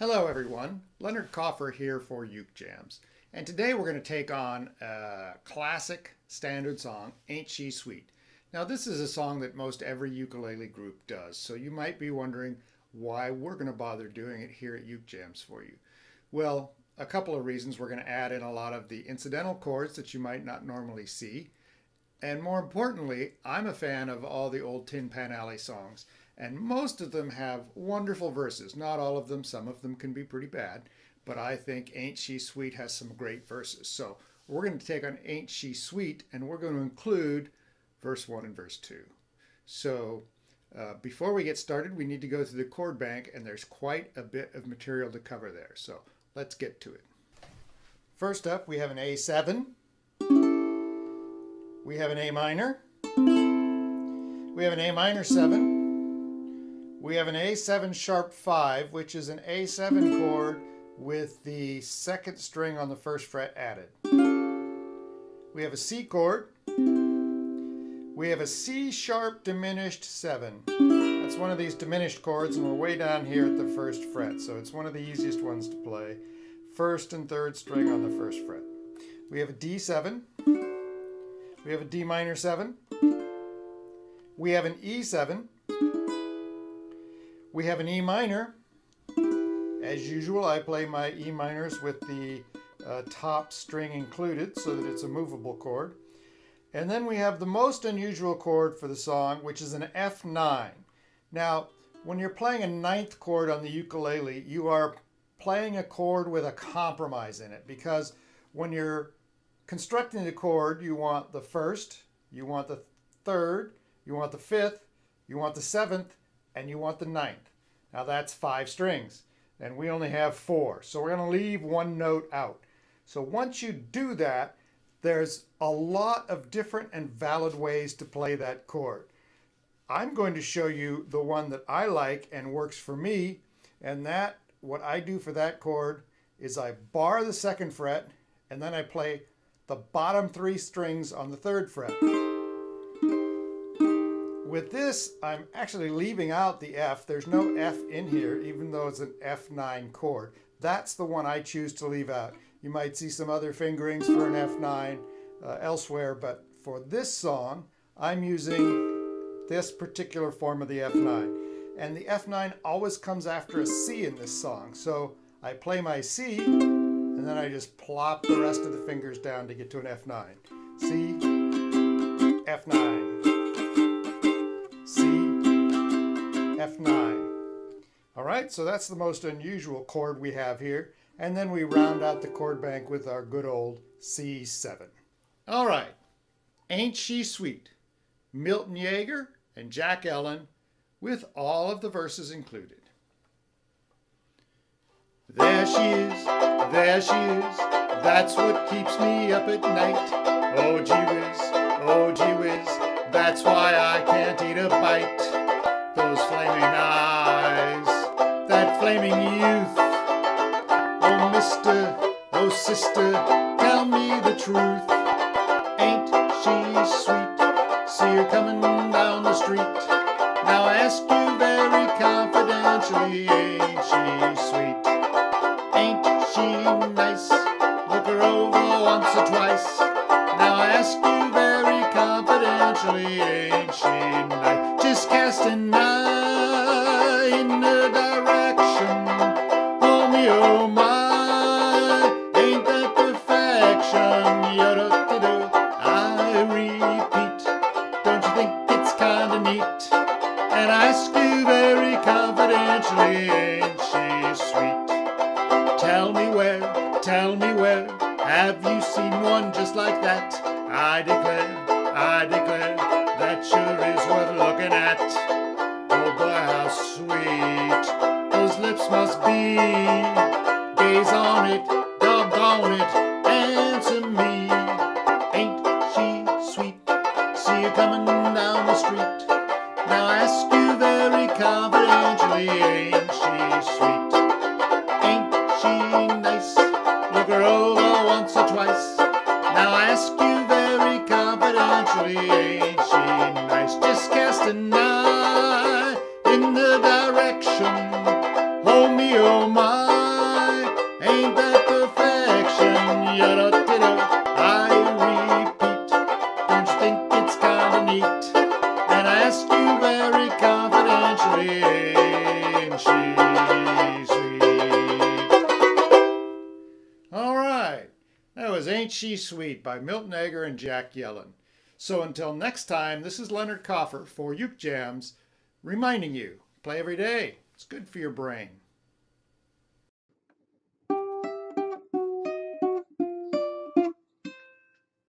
Hello everyone, Leonard Coffer here for Uke Jams. And today we're going to take on a classic standard song, Ain't She Sweet. Now this is a song that most every ukulele group does, so you might be wondering why we're going to bother doing it here at Uke Jams for you. Well, a couple of reasons. We're going to add in a lot of the incidental chords that you might not normally see. And more importantly, I'm a fan of all the old Tin Pan Alley songs. And most of them have wonderful verses. Not all of them. Some of them can be pretty bad. But I think Ain't She Sweet has some great verses. So we're going to take on Ain't She Sweet, and we're going to include verse 1 and verse 2. So before we get started, we need to go through the chord bank, and there's quite a bit of material to cover there. So let's get to it. First up, we have an A7. We have an A minor. We have an A minor 7. We have an A7 sharp 5, which is an A7 chord with the second string on the first fret added. We have a C chord. We have a C sharp diminished 7. That's one of these diminished chords, and we're way down here at the first fret, so it's one of the easiest ones to play. First and third string on the first fret. We have a D7. We have a D minor 7. We have an E7. We have an E minor. As usual, I play my E minors with the top string included so that it's a movable chord. And then we have the most unusual chord for the song, which is an F9. Now, when you're playing a ninth chord on the ukulele, you are playing a chord with a compromise in it, because when you're constructing the chord, you want the first, you want the third, you want the fifth, you want the seventh, and you want the ninth. Now that's 5 strings, and we only have 4. So we're going to leave one note out. So once you do that, there's a lot of different and valid ways to play that chord. I'm going to show you the one that I like and works for me, and that, what I do for that chord is I bar the second fret, and then I play the bottom 3 strings on the third fret. With this, I'm actually leaving out the F. There's no F in here, even though it's an F9 chord. That's the one I choose to leave out. You might see some other fingerings for an F9 elsewhere, but for this song, I'm using this particular form of the F9. And the F9 always comes after a C in this song. So I play my C, and then I just plop the rest of the fingers down to get to an F9. C, F9. C, F9. All right, so that's the most unusual chord we have here. And then we round out the chord bank with our good old C7. All right, Ain't She Sweet? Milton Yeager and Jack Ellen with all of the verses included. There she is, that's what keeps me up at night. Oh gee whiz, that's why I can't eat a bite. Those flaming eyes, that flaming youth. Oh mister, oh sister, tell me the truth. Ain't she sweet? See her coming down the street. Now I ask you very confidentially, ain't she sweet? Ain't she nice? Look her over once or twice. Now I ask you very confidentially, ain't she nice? Just cast an eye in her direction. Oh me, oh my, ain't that perfection? Yo-do-do-do. I repeat, don't you think it's kinda neat? And I ask you very confidentially, ain't she sweet? Tell me where, have you seen one just like that? I declare, that sure is worth looking at. Oh boy, how sweet those lips must be. Gaze on it, doggone it, answer me. Ain't she sweet? See her coming down the street. Now I ask you very confidentially, ain't she sweet? Ain't she nice? Look her over once or twice. Now I ask you very confidentially, ain't she nice? Just cast an eye in the direction. Oh me, oh my. was Ain't She Sweet by Milton Egger and Jack Yellen. So until next time, this is Leonard Coffer for Uke Jams, reminding you, play every day. It's good for your brain.